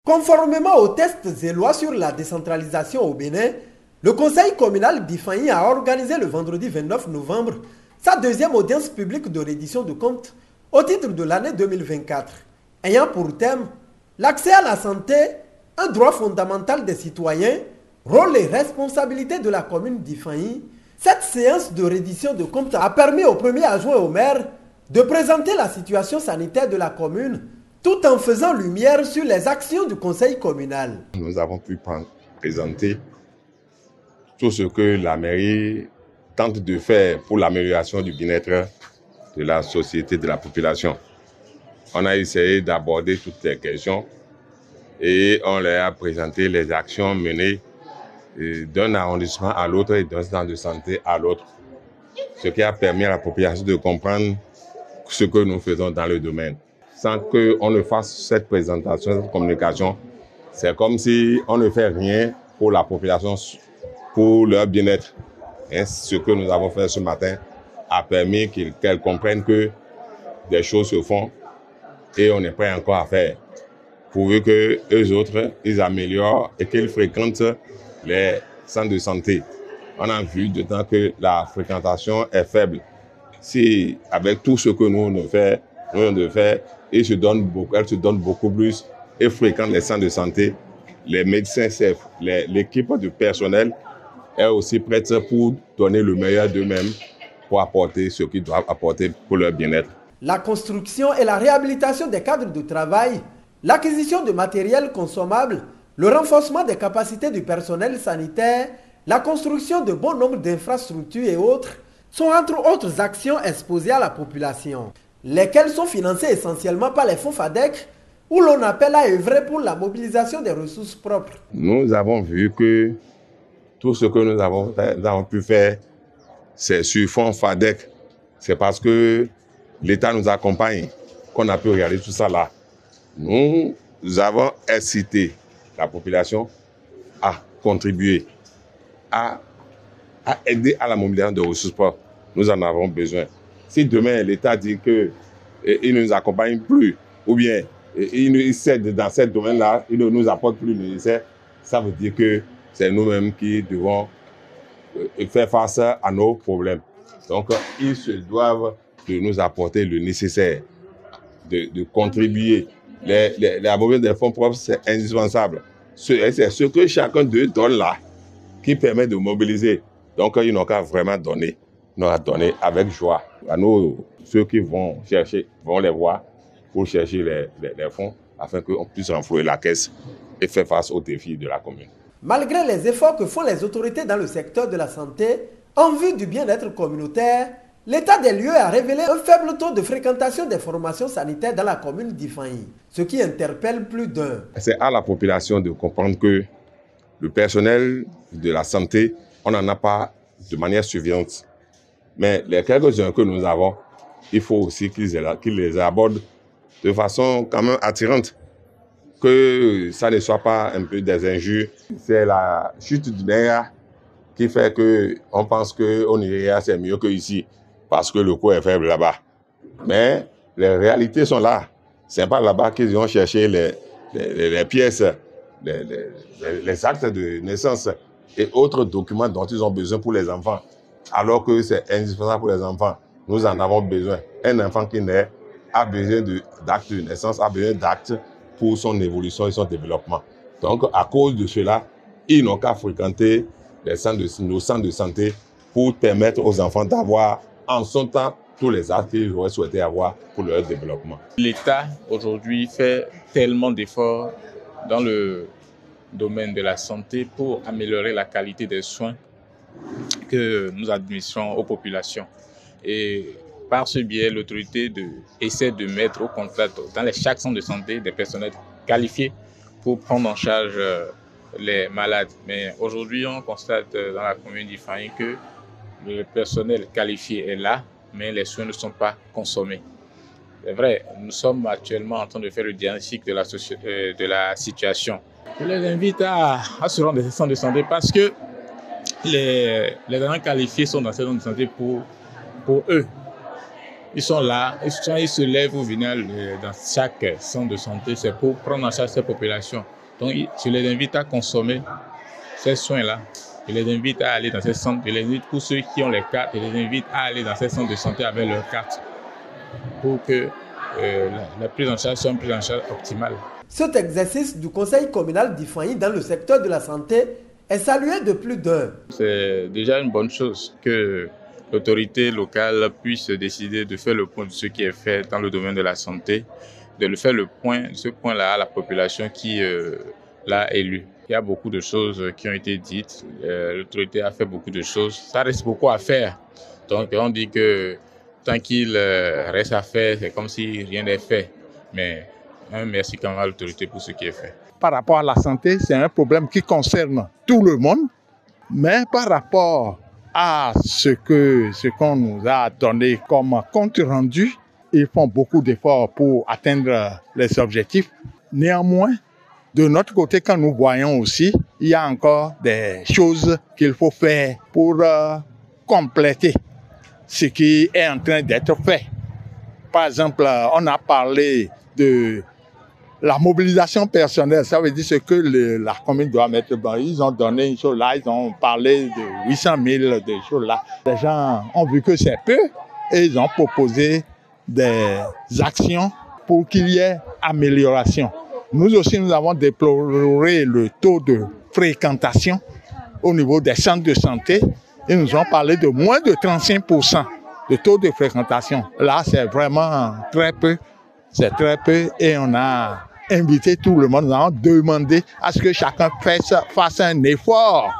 Conformément aux tests et lois sur la décentralisation au Bénin, le conseil communal d'Ifanyi a organisé le vendredi 29 novembre sa deuxième audience publique de reddition de comptes au titre de l'année 2024, ayant pour thème l'accès à la santé, un droit fondamental des citoyens, rôle et responsabilité de la commune d'Ifanyi. Cette séance de reddition de comptes a permis au premier adjoint au maire de présenter la situation sanitaire de la commune tout en faisant lumière sur les actions du conseil communal. Nous avons pu présenter tout ce que la mairie tente de faire pour l'amélioration du bien-être de la société, de la population. On a essayé d'aborder toutes ces questions et on leur a présenté les actions menées d'un arrondissement à l'autre et d'un centre de santé à l'autre. Ce qui a permis à la population de comprendre ce que nous faisons dans le domaine. Sans qu'on ne fasse cette présentation, cette communication, c'est comme si on ne fait rien pour la population, pour leur bien-être. Et ce que nous avons fait ce matin a permis qu'elles comprennent que des choses se font et on est prêt encore à faire. Pourvu qu'eux autres, ils améliorent et qu'ils fréquentent les centres de santé. On a vu dedans que la fréquentation est faible. Si avec tout ce que nous de faire, elles se donnent beaucoup plus et fréquentent les centres de santé. Les médecins, l'équipe du personnel est aussi prête pour donner le meilleur d'eux-mêmes pour apporter ce qu'ils doivent apporter pour leur bien-être. La construction et la réhabilitation des cadres de travail, l'acquisition de matériel consommable, le renforcement des capacités du personnel sanitaire, la construction de bon nombre d'infrastructures et autres sont entre autres actions exposées à la population, lesquelles sont financées essentiellement par les fonds FADEC, où l'on appelle à œuvrer pour la mobilisation des ressources propres. Nous avons vu que tout ce que nous avons pu faire, c'est sur fonds FADEC. C'est parce que l'État nous accompagne qu'on a pu réaliser tout ça là. Nous avons incité la population à contribuer, à aider à la mobilisation de ressources propres. Nous en avons besoin. Si demain l'État dit qu'il ne nous accompagne plus, ou bien il cède dans ce domaine-là, il ne nous apporte plus le nécessaire, ça veut dire que c'est nous-mêmes qui devons faire face à nos problèmes. Donc, ils se doivent de nous apporter le nécessaire, de contribuer. La mobilisation des fonds propres, c'est indispensable. C'est ce que chacun d'eux donne là, qui permet de mobiliser. Donc, ils n'ont qu'à vraiment donner. Ils n'ont qu'à donner avec joie. À nous, ceux qui vont chercher, vont les voir pour chercher les fonds afin qu'on puisse renflouer la caisse et faire face aux défis de la commune. Malgré les efforts que font les autorités dans le secteur de la santé en vue du bien-être communautaire, l'état des lieux a révélé un faible taux de fréquentation des formations sanitaires dans la commune d'Ifanyi, ce qui interpelle plus d'un. C'est à la population de comprendre que le personnel de la santé, on n'en a pas de manière suffisante. Mais les quelques-uns que nous avons, il faut aussi qu'ils les abordent de façon quand même attirante. Que ça ne soit pas un peu des injures. C'est la chute du Nigeria qui fait qu'on pense qu'au Nigeria c'est mieux qu'ici parce que le coût est faible là-bas. Mais les réalités sont là. C'est pas là-bas qu'ils ont cherché les pièces, les actes de naissance et autres documents dont ils ont besoin pour les enfants. Alors que c'est indispensable pour les enfants. Nous en avons besoin. Un enfant qui naît a besoin d'actes de naissance, a besoin d'actes pour son évolution et son développement. Donc, à cause de cela, ils n'ont qu'à fréquenter nos centres de santé pour permettre aux enfants d'avoir en son temps tous les actes qu'ils auraient souhaité avoir pour leur développement. L'État, aujourd'hui, fait tellement d'efforts dans le domaine de la santé pour améliorer la qualité des soins que nous administrons aux populations. Et par ce biais, l'autorité essaie de mettre au contact dans chaque centre de santé des personnels qualifiés pour prendre en charge les malades. Mais aujourd'hui, on constate dans la commune d'Ifanyi que le personnel qualifié est là, mais les soins ne sont pas consommés. C'est vrai, nous sommes actuellement en train de faire le diagnostic de la situation. Je les invite à se rendre dans ces centres de santé parce que les agents qualifiés sont dans ces centres de santé pour eux. Ils sont là, ils se lèvent au final dans chaque centre de santé, c'est pour prendre en charge ces populations. Donc, je les invite à consommer ces soins-là. Je les invite à aller dans ces centres. Je les invite, pour ceux qui ont les cartes, je les invite à aller dans ces centres de santé avec leurs cartes pour que la prise en charge soit une prise en charge optimale. Cet exercice du conseil communal d'Ifanyi dans le secteur de la santé est salué de plus d'un. C'est déjà une bonne chose que l'autorité locale puisse décider de faire le point de ce qui est fait dans le domaine de la santé, de le faire le point, ce point-là à la population qui l'a élu. Il y a beaucoup de choses qui ont été dites, l'autorité a fait beaucoup de choses, ça reste beaucoup à faire. Donc on dit que tant qu'il reste à faire, c'est comme si rien n'est fait. Mais merci quand même à l'autorité pour ce qui est fait. Par rapport à la santé, c'est un problème qui concerne tout le monde, mais par rapport à ce qu'on nous a donné comme compte rendu, ils font beaucoup d'efforts pour atteindre les objectifs. Néanmoins, de notre côté, quand nous voyons aussi, il y a encore des choses qu'il faut faire pour compléter ce qui est en train d'être fait. Par exemple, on a parlé de la mobilisation personnelle, ça veut dire ce que la commune doit mettre. Bon, ils ont donné une chose là, ils ont parlé de 800 000 de choses là. Les gens ont vu que c'est peu et ils ont proposé des actions pour qu'il y ait amélioration. Nous aussi, nous avons déploré le taux de fréquentation au niveau des centres de santé. Ils nous ont parlé de moins de 35% de taux de fréquentation. Là, c'est vraiment très peu. C'est très peu et on a invité tout le monde, nous avons demandé à ce que chacun fasse un effort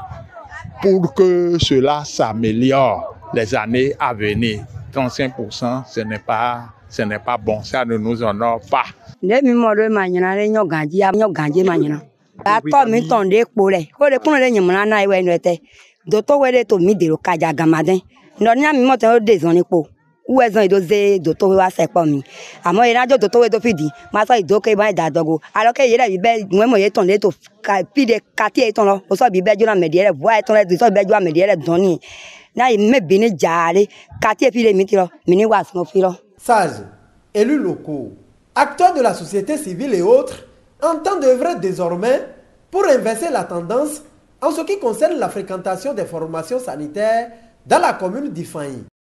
pour que cela s'améliore les années à venir. 35%, ce n'est pas bon, ça ne nous honore pas. Où est-ce que docteur va faire pour moi? À moi, il y a des docteurs qui disent, mais ça, il doit qu'il y ait des dogo. Alors qu'il y a des bébés, moi, moi, il y a ton lait, puis des quartiers, ton là, pour ça, bébé, je la médière, voix, ton lait, ça, bébé, je la médière, donner. Là, il me bénit jale, quartier, puis les métiers, mini was no filo. Sages, élus locaux, acteurs de la société civile et autres entendent œuvrer désormais pour inverser la tendance en ce qui concerne la fréquentation des formations sanitaires dans la commune d'Ifanyi.